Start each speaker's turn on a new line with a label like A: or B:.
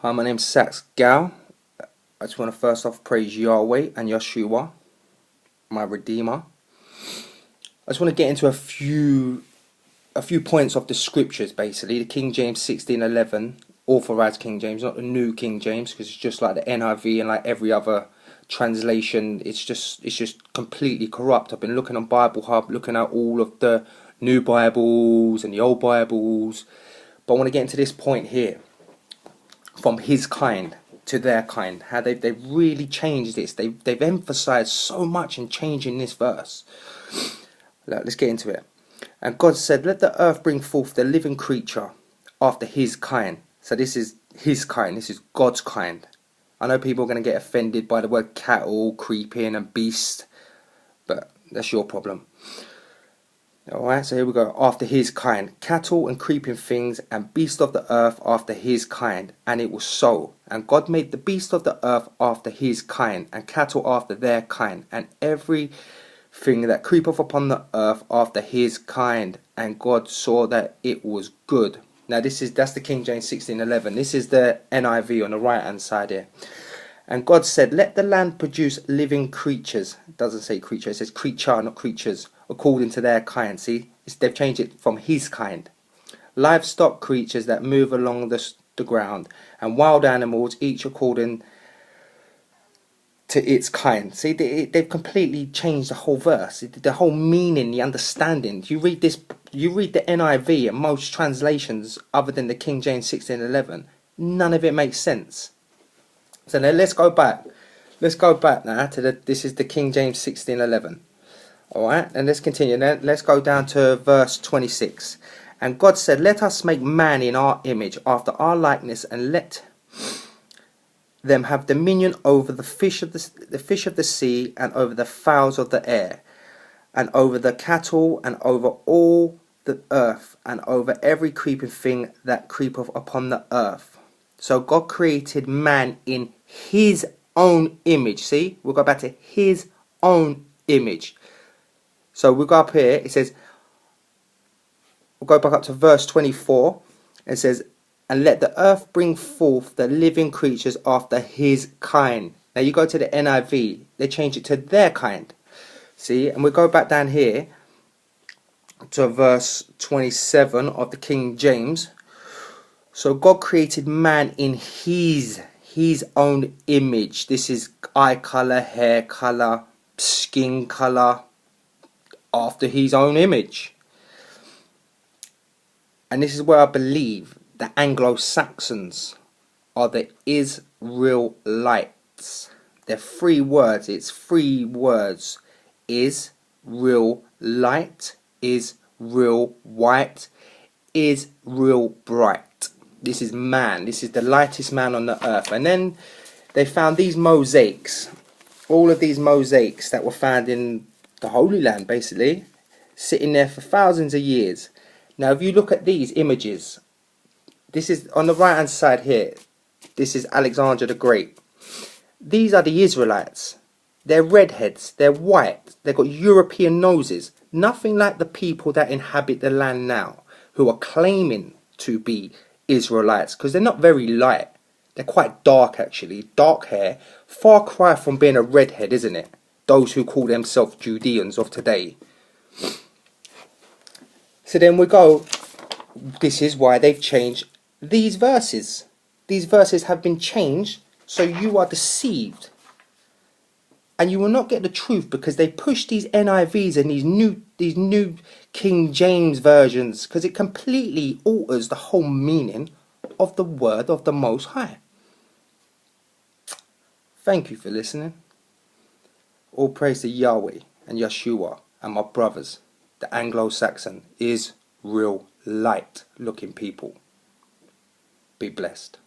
A: Hi, my name's Sax Gal. I just want to first off praise Yahweh and Yeshua, my Redeemer. I just want to get into a few points of the scriptures, basically. The King James 1611, authorized King James, not the new King James, because it's just like the NIV and like every other translation. It's just completely corrupt. I've been looking on Bible Hub, looking at all of the new Bibles and the old Bibles, but I want to get into this point here. From his kind to their kind, how they've really changed this. They've emphasized so much in changing this verse. Let's get into it. And God said, let the earth bring forth the living creature after his kind. So this is his kind, this is God's kind. I know people are going to get offended by the word cattle, creeping and beast, but that's your problem. Alright, so here we go. After his kind, cattle and creeping things and beasts of the earth after his kind. And it was so. And God made the beasts of the earth after his kind, and cattle after their kind, and everything that creepeth upon the earth after his kind. And God saw that it was good. Now that's the King James 1611. This is the NIV on the right hand side here. And God said, let the land produce living creatures. It doesn't say creature, it says creature, not creatures, according to their kind. See, they've changed it from his kind. Livestock creatures that move along the ground, and wild animals, each according to its kind. See, they've completely changed the whole verse, the whole meaning, the understanding. You read the NIV and most translations other than the King James 1611, none of it makes sense. So now let's go back. Let's go back now to this is the King James 1611. Alright, and let's continue. Now let's go down to verse 26. And God said, let us make man in our image, after our likeness, and let them have dominion over the fish of the sea, and over the fowls of the air, and over the cattle, and over all the earth, and over every creeping thing that creepeth upon the earth. So God created man in his own image. See, we'll go back to his own image. So we'll go up here. It says, we'll go back up to verse 24. It says, and let the earth bring forth the living creatures after his kind. Now you go to the NIV, they change it to their kind. See, and we'll go back down here to verse 27 of the King James. So God created man in his own image. This is eye color, hair color, skin color, after his own image. And this is where I believe the Anglo Saxons are the Israelites. They're three words. It's three words. Is real light, is real white, is real bright. This is man. This is the lightest man on the earth. And then they found these mosaics. All of these mosaics that were found in the Holy Land, basically, sitting there for thousands of years. Now, if you look at these images, this is on the right hand side here. This is Alexander the Great. These are the Israelites. They're redheads. They're white. They've got European noses. Nothing like the people that inhabit the land now, who are claiming to be Israelites, because they're not very light. They're quite dark, actually. Dark hair. Far cry from being a redhead, isn't it? Those who call themselves Judeans of today. So then we go, this is why they've changed these verses. These verses have been changed, so you are deceived. And you will not get the truth, because they push these NIVs and these new King James versions, because it completely alters the whole meaning of the word of the Most High. Thank you for listening. All praise to Yahweh and Yeshua and my brothers, the Anglo Saxon, is real light looking people. Be blessed.